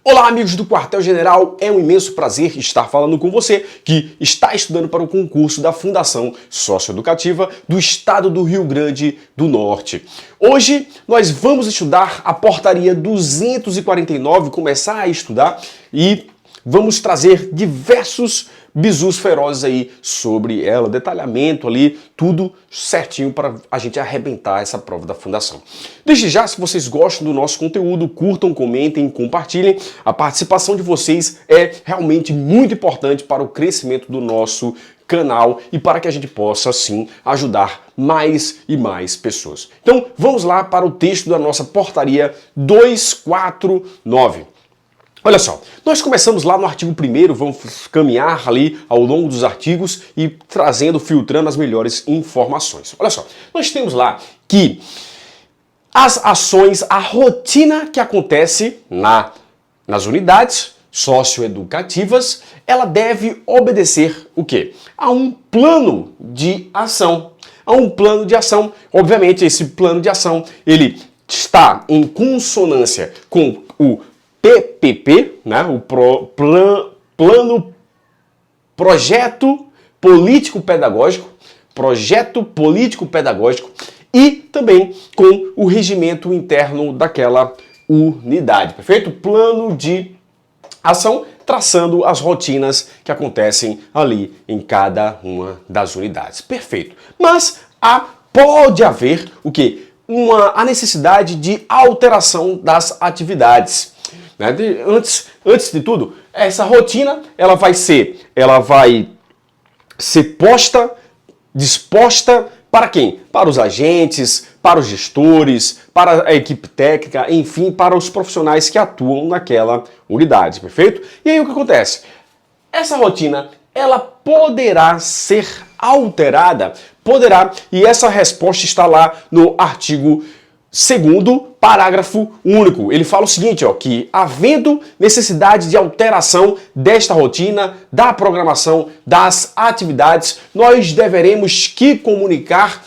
Olá, amigos do Quartel-General, é um imenso prazer estar falando com você que está estudando para o concurso da Fundação Socioeducativa do Estado do Rio Grande do Norte. Hoje nós vamos estudar a portaria 249, começar a estudar e vamos trazer diversos bizus ferozes aí sobre ela, detalhamento ali, tudo certinho para a gente arrebentar essa prova da fundação. Desde já, se vocês gostam do nosso conteúdo, curtam, comentem, compartilhem. A participação de vocês é realmente muito importante para o crescimento do nosso canal e para que a gente possa, assim, ajudar mais e mais pessoas. Então, vamos lá para o texto da nossa portaria 249. Olha só, nós começamos lá no artigo 1º, vamos caminhar ali ao longo dos artigos e trazendo, filtrando as melhores informações. Olha só, nós temos lá que as ações, a rotina que acontece nas unidades socioeducativas, ela deve obedecer o quê? A um plano de ação. A um plano de ação. Obviamente, esse plano de ação, ele está em consonância com o PPP, né? O Plano Projeto Político-Pedagógico, Projeto Político-Pedagógico e também com o regimento interno daquela unidade, perfeito? Plano de ação traçando as rotinas que acontecem ali em cada uma das unidades, perfeito. Mas pode haver o quê? A necessidade de alteração das atividades. Antes de tudo, essa rotina ela vai ser disposta para quem? Para os agentes, para os gestores, para a equipe técnica, enfim, para os profissionais que atuam naquela unidade, perfeito? E aí o que acontece? Essa rotina ela poderá ser alterada, e essa resposta está lá no artigo 2º, parágrafo único. Ele fala o seguinte, ó, que havendo necessidade de alteração desta rotina, da programação, das atividades, nós deveremos que comunicar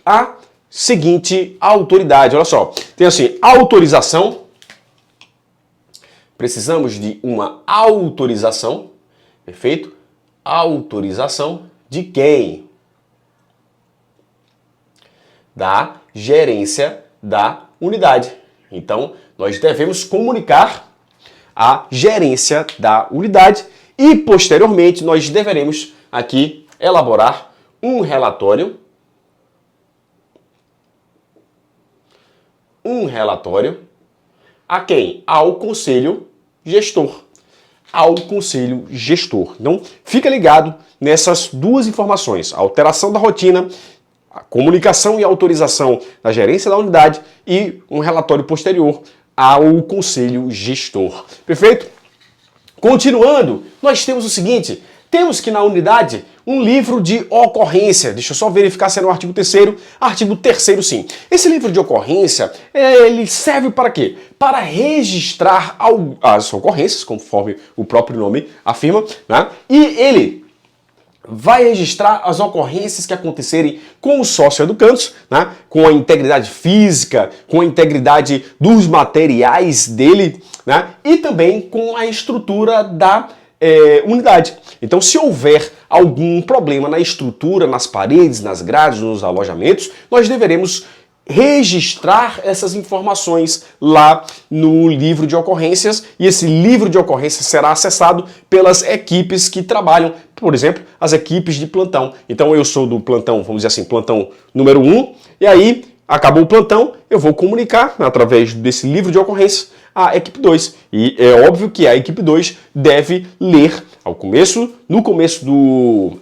a seguinte autoridade. Olha só, tem assim, autorização, precisamos de uma autorização, perfeito? Autorização de quem? Da gerência da unidade. Então, nós devemos comunicar a gerência da unidade e, posteriormente, nós deveremos aqui elaborar um relatório. A quem? Ao conselho gestor. Ao conselho gestor. Então, fica ligado nessas duas informações. A alteração da rotina, a comunicação e autorização da gerência da unidade e um relatório posterior ao conselho gestor. Perfeito? Continuando, nós temos o seguinte, temos que na unidade um livro de ocorrência. Deixa eu só verificar se é no artigo 3º. Artigo 3º, sim. Esse livro de ocorrência, ele serve para quê? Para registrar as ocorrências, conforme o próprio nome afirma, né? E ele vai registrar as ocorrências que acontecerem com os socioeducandos, né? Com a integridade física, com a integridade dos materiais dele, né? E também com a estrutura da unidade. Então, se houver algum problema na estrutura, nas paredes, nas grades, nos alojamentos, nós deveremos registrar essas informações lá no livro de ocorrências e esse livro de ocorrências será acessado pelas equipes que trabalham, por exemplo, as equipes de plantão. Então eu sou do plantão, vamos dizer assim, plantão número 1, e aí acabou o plantão, eu vou comunicar através desse livro de ocorrências a equipe 2. E é óbvio que a equipe 2 deve ler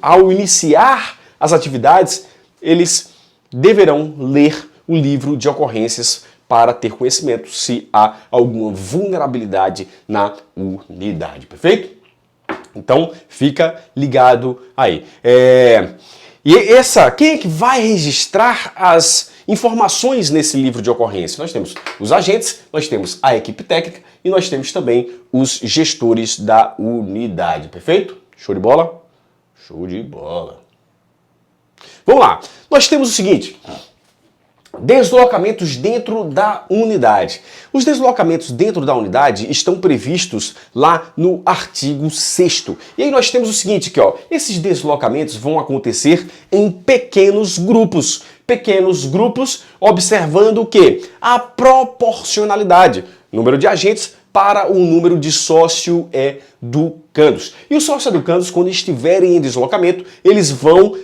ao iniciar as atividades, eles deverão ler o livro de ocorrências para ter conhecimento se há alguma vulnerabilidade na unidade, perfeito? Então, fica ligado aí. Quem é que vai registrar as informações nesse livro de ocorrência? Nós temos os agentes, nós temos a equipe técnica e nós temos também os gestores da unidade, perfeito? Show de bola? Show de bola. Vamos lá. Nós temos o seguinte, Deslocamentos dentro da unidade. Os deslocamentos dentro da unidade estão previstos lá no artigo 6º. E aí nós temos o seguinte aqui, ó, esses deslocamentos vão acontecer em pequenos grupos. Pequenos grupos, observando o quê? A proporcionalidade. Número de agentes para o número de sócio-educandos. E os sócio-educandos, quando estiverem em deslocamento, eles vão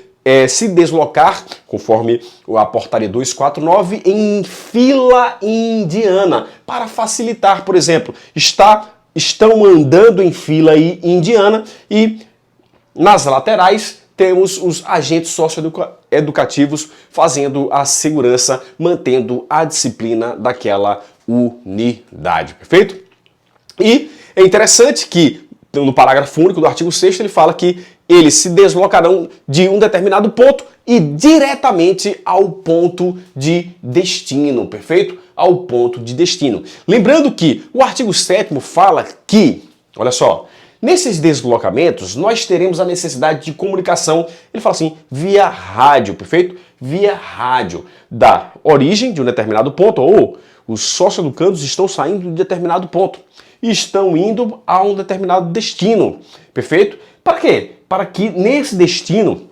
se deslocar, conforme a portaria 249, em fila indiana, para facilitar, por exemplo, estão andando em fila indiana e nas laterais temos os agentes socioeducativos fazendo a segurança, mantendo a disciplina daquela unidade, perfeito? E é interessante que no parágrafo único do artigo 6º ele fala que eles se deslocarão de um determinado ponto e diretamente ao ponto de destino, perfeito? Ao ponto de destino. Lembrando que o artigo 7º fala que, olha só, nesses deslocamentos nós teremos a necessidade de comunicação, ele fala assim, via rádio, perfeito? Via rádio, da origem de um determinado ponto, ou os sócio-educandos estão saindo de um determinado ponto e estão indo a um determinado destino, perfeito? Para quê? Para que nesse destino,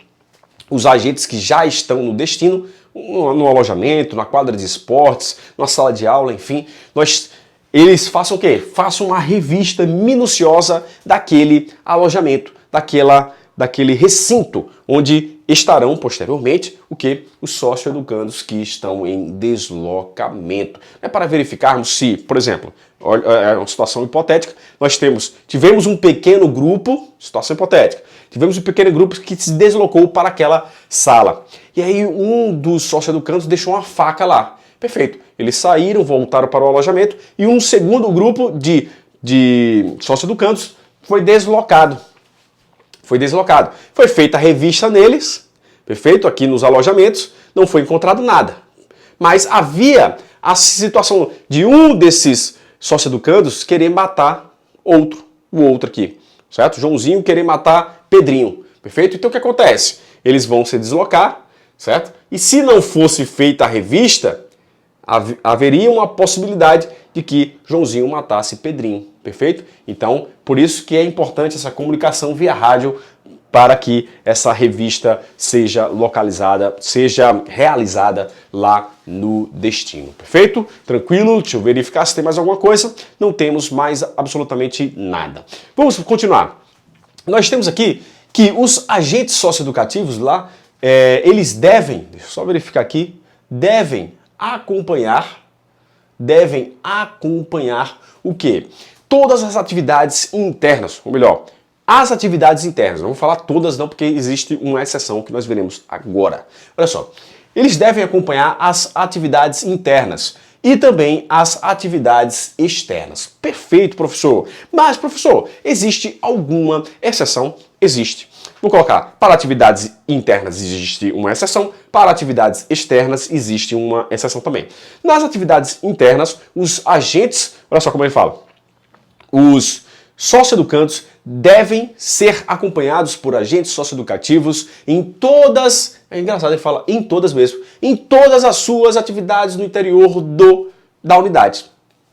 os agentes que já estão no destino, no alojamento, na quadra de esportes, na sala de aula, enfim, eles façam o quê? Façam uma revista minuciosa daquele alojamento, daquele recinto, onde estarão posteriormente o que? Os sócio-educandos que estão em deslocamento. É para verificarmos se, por exemplo, é uma situação hipotética, tivemos um pequeno grupo, situação hipotética, tivemos um pequeno grupo que se deslocou para aquela sala. E aí um dos sócio-educandos deixou uma faca lá. Perfeito. Eles saíram, voltaram para o alojamento e um segundo grupo de sócio-educandos foi deslocado. Foi feita a revista neles, perfeito? Aqui nos alojamentos, não foi encontrado nada. Mas havia a situação de um desses sócio-educandos querer matar o outro aqui, certo? Joãozinho querer matar Pedrinho, perfeito? Então o que acontece? Eles vão se deslocar, certo? E se não fosse feita a revista, haveria uma possibilidade de que Joãozinho matasse Pedrinho, perfeito? Então, por isso que é importante essa comunicação via rádio para que essa revista seja realizada lá no destino, perfeito? Tranquilo? Deixa eu verificar se tem mais alguma coisa. Não temos mais absolutamente nada. Vamos continuar. Nós temos aqui que os agentes socioeducativos lá, eles devem, deixa eu só verificar aqui, devem acompanhar o quê? Todas as atividades internas, ou melhor, as atividades internas. Não vou falar todas não, porque existe uma exceção que nós veremos agora. Olha só, eles devem acompanhar as atividades internas e também as atividades externas. Perfeito, professor. Mas, professor, existe alguma exceção? Existe. Vou colocar, para atividades internas existe uma exceção, para atividades externas existe uma exceção também. Nas atividades internas, os agentes, olha só como ele fala, os socioeducandos devem ser acompanhados por agentes socioeducativos em todas, é engraçado, ele fala em todas mesmo, em todas as suas atividades no interior da unidade.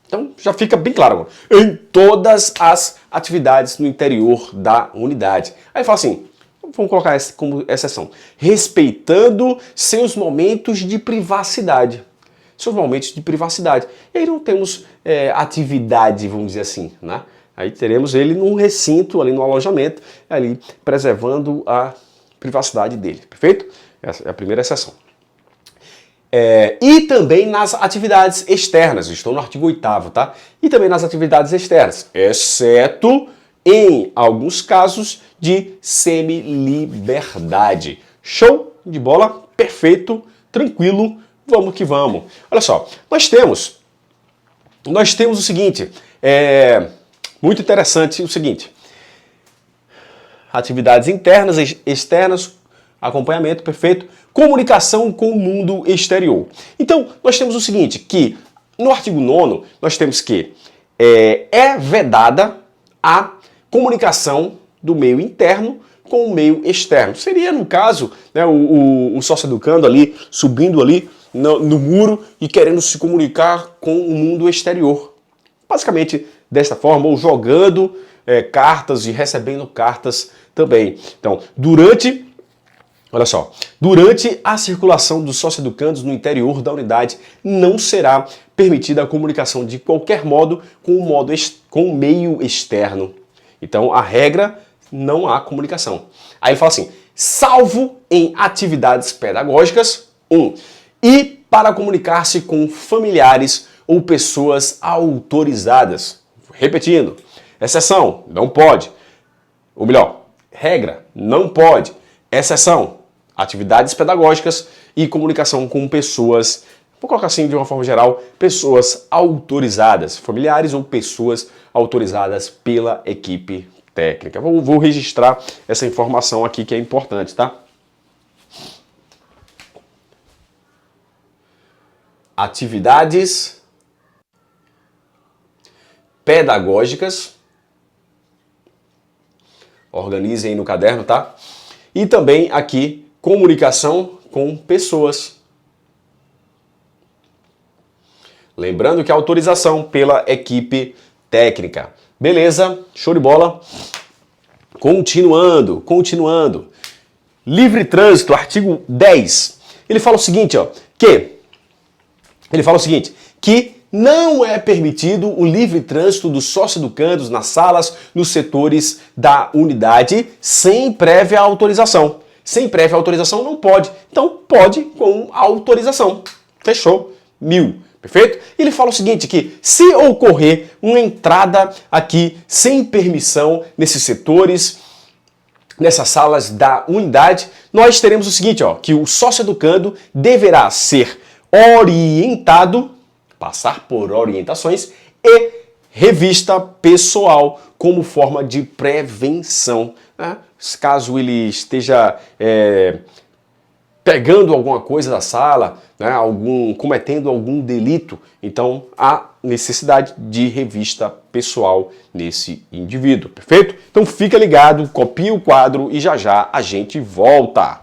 Então já fica bem claro agora, em todas as atividades no interior da unidade. Aí fala assim, vamos colocar essa como exceção, respeitando seus momentos de privacidade. Seus momentos de privacidade. E aí não temos atividade, vamos dizer assim, né? Aí teremos ele num recinto, ali no alojamento, ali preservando a privacidade dele, perfeito? Essa é a primeira exceção. E também nas atividades externas, estou no artigo 8º, tá? E também nas atividades externas, exceto em alguns casos de semi-liberdade. Show de bola, perfeito, tranquilo, vamos que vamos. Olha só, nós temos o seguinte, muito interessante o seguinte, atividades internas, externas, acompanhamento, perfeito, comunicação com o mundo exterior. Então, nós temos o seguinte, que no artigo 9º, nós temos que é vedada a comunicação do meio interno com o meio externo. Seria, no caso, né, o sócio-educando ali, subindo ali no muro e querendo se comunicar com o mundo exterior. Basicamente desta forma, ou jogando cartas e recebendo cartas também. Então, olha só, durante a circulação dos sócio-educandos no interior da unidade, não será permitida a comunicação de qualquer modo com o meio externo. Então, a regra, não há comunicação. Aí ele fala assim, salvo em atividades pedagógicas, e para comunicar-se com familiares ou pessoas autorizadas. Repetindo, exceção, não pode. Ou melhor, regra, não pode. Exceção, atividades pedagógicas e comunicação com pessoas, vou colocar assim de uma forma geral, pessoas autorizadas, familiares ou pessoas autorizadas pela equipe técnica. Vou registrar essa informação aqui que é importante, tá? Atividades pedagógicas, organizem aí no caderno, tá? E também aqui, comunicação com pessoas. Lembrando que a autorização pela equipe técnica. Beleza? Show de bola. Continuando. Livre trânsito, artigo 10. Ele fala o seguinte, que não é permitido o livre trânsito dos sócio-educandos nas salas, nos setores da unidade, sem prévia autorização. Sem prévia autorização não pode. Então, pode com autorização. Fechou? 1000. Perfeito? Ele fala o seguinte aqui, se ocorrer uma entrada aqui sem permissão nesses setores, nessas salas da unidade, nós teremos o seguinte, que o sócio-educando deverá ser orientado, passar por orientações e revista pessoal como forma de prevenção. Né? Caso ele esteja pegando alguma coisa da sala, né, cometendo algum delito, então há necessidade de revista pessoal nesse indivíduo, perfeito? Então fica ligado, copia o quadro e já já a gente volta.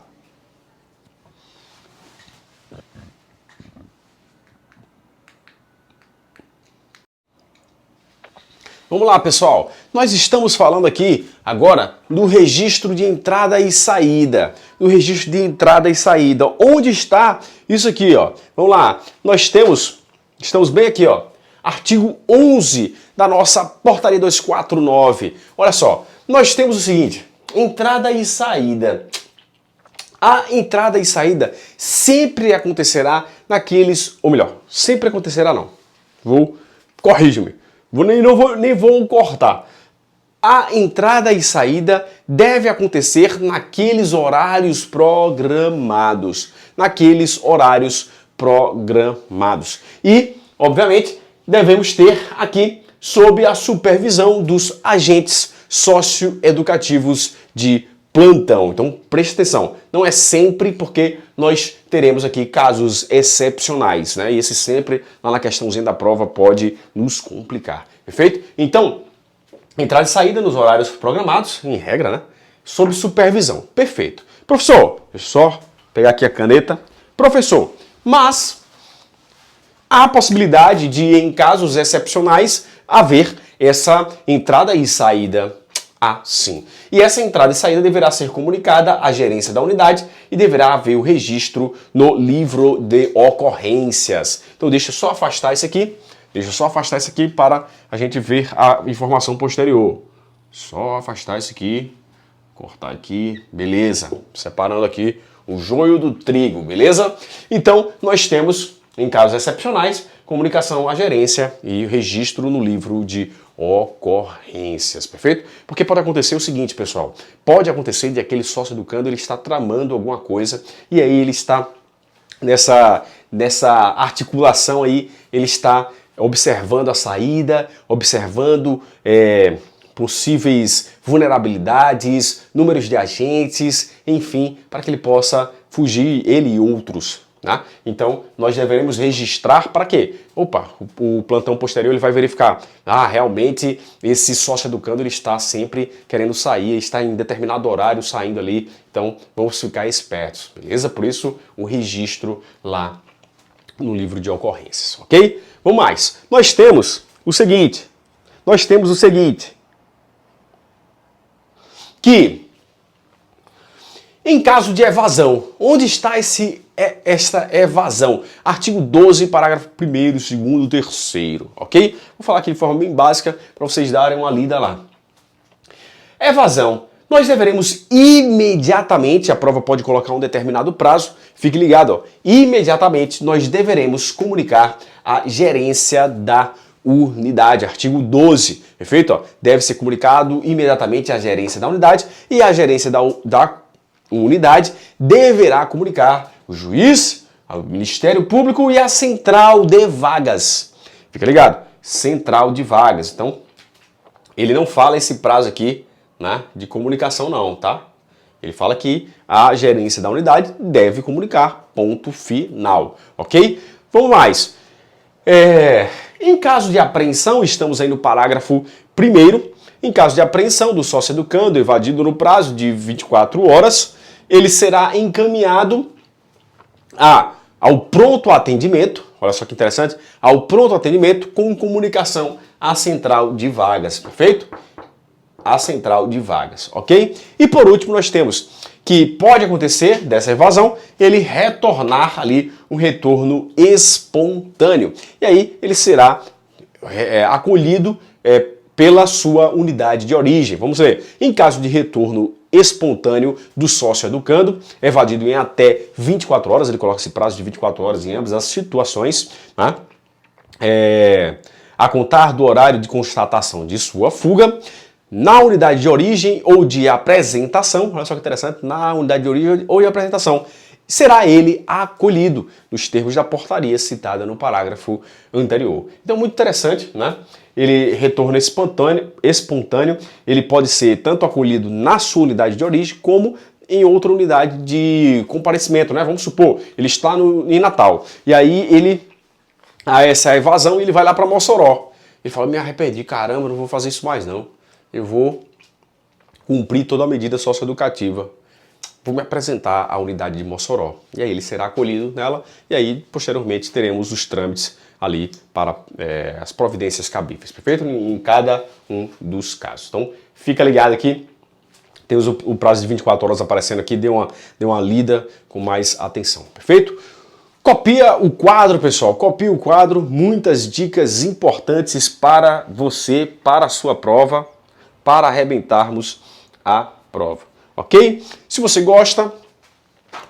Vamos lá, pessoal. Nós estamos falando aqui agora do registro de entrada e saída. Do registro de entrada e saída. Onde está isso aqui, Vamos lá. Estamos bem aqui, Artigo 11 da nossa Portaria 249. Olha só, nós temos o seguinte, entrada e saída. A entrada e saída sempre acontecerá sempre acontecerá não. Corrige-me. Nem vou cortar. A entrada e saída deve acontecer naqueles horários programados. E, obviamente, devemos ter aqui sob a supervisão dos agentes socioeducativos de plantão. Então, preste atenção. Não é sempre, porque nós teremos aqui casos excepcionais, né? E esse sempre, lá na questãozinha da prova, pode nos complicar. Perfeito? Então, entrada e saída nos horários programados, em regra, né? Sob supervisão. Perfeito. Professor, deixa eu só pegar aqui a caneta. Professor, mas há a possibilidade de, em casos excepcionais, haver essa entrada e saída assim. E essa entrada e saída deverá ser comunicada à gerência da unidade e deverá haver o registro no livro de ocorrências. Então deixa eu só afastar isso aqui. Para a gente ver a informação posterior. Só afastar isso aqui, cortar aqui, beleza. Separando aqui o joio do trigo, beleza? Então nós temos, em casos excepcionais, comunicação à gerência e registro no livro de ocorrências, perfeito? Porque pode acontecer o seguinte, pessoal, pode acontecer de aquele sócio-educando, ele está tramando alguma coisa e aí ele está nessa articulação aí, ele está observando a saída, observando possíveis vulnerabilidades, números de agentes, enfim, para que ele possa fugir, ele e outros. Né? Então, nós devemos registrar para quê? O plantão posterior ele vai verificar. Realmente esse sócio-educando ele está sempre querendo sair, está em determinado horário saindo ali. Então, vamos ficar espertos, beleza? Por isso, o registro lá no livro de ocorrências, ok? Vamos mais. Nós temos o seguinte, que em caso de evasão, onde está esta evasão? Artigo 12, parágrafo 1º, 2º, 3º, ok? Vou falar aqui de forma bem básica para vocês darem uma lida lá. Evasão. Nós deveremos imediatamente, a prova pode colocar um determinado prazo, fique ligado, ó, imediatamente nós deveremos comunicar a gerência da unidade, artigo 12, perfeito? Ó, deve ser comunicado imediatamente à gerência da unidade e a gerência da unidade deverá comunicar o juiz, ao Ministério Público e a central de vagas. Fica ligado? Central de vagas. Então, ele não fala esse prazo aqui, né, de comunicação não, tá? Ele fala que a gerência da unidade deve comunicar, ponto final, ok? Vamos mais. Em caso de apreensão, estamos aí no parágrafo 1º, em caso de apreensão do sócio educando evadido no prazo de 24 horas, ele será encaminhado ao pronto atendimento, olha só que interessante, ao pronto atendimento com comunicação à central de vagas, perfeito? A central de vagas, ok? E por último nós temos que pode acontecer dessa evasão ele retornar ali um retorno espontâneo. E aí ele será acolhido pela sua unidade de origem. Vamos ver, em caso de retorno espontâneo do sócio educando, evadido em até 24 horas, ele coloca esse prazo de 24 horas em ambas as situações, né? A contar do horário de constatação de sua fuga, na unidade de origem ou de apresentação, olha só que interessante, na unidade de origem ou de apresentação, será ele acolhido nos termos da portaria citada no parágrafo anterior. Então, muito interessante, né? Ele retorno espontâneo, ele pode ser tanto acolhido na sua unidade de origem como em outra unidade de comparecimento, né? Vamos supor, ele está em Natal, e aí ele, essa evasão, ele vai lá para Mossoró. Ele fala, me arrependi, caramba, não vou fazer isso mais não. Eu vou cumprir toda a medida socioeducativa. Vou me apresentar à unidade de Mossoró. E aí ele será acolhido nela e aí, posteriormente, teremos os trâmites ali para as providências cabíveis, perfeito? Em cada um dos casos. Então, fica ligado aqui. Temos o prazo de 24 horas aparecendo aqui. Dê uma lida com mais atenção, perfeito? Copia o quadro, pessoal. Copia o quadro. Muitas dicas importantes para você, para a sua prova, para arrebentarmos a prova, ok? Se você gosta,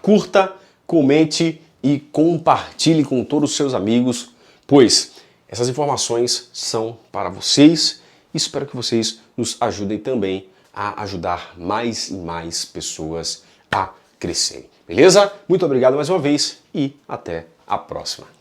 curta, comente e compartilhe com todos os seus amigos, pois essas informações são para vocês e espero que vocês nos ajudem também a ajudar mais e mais pessoas a crescerem, beleza? Muito obrigado mais uma vez e até a próxima.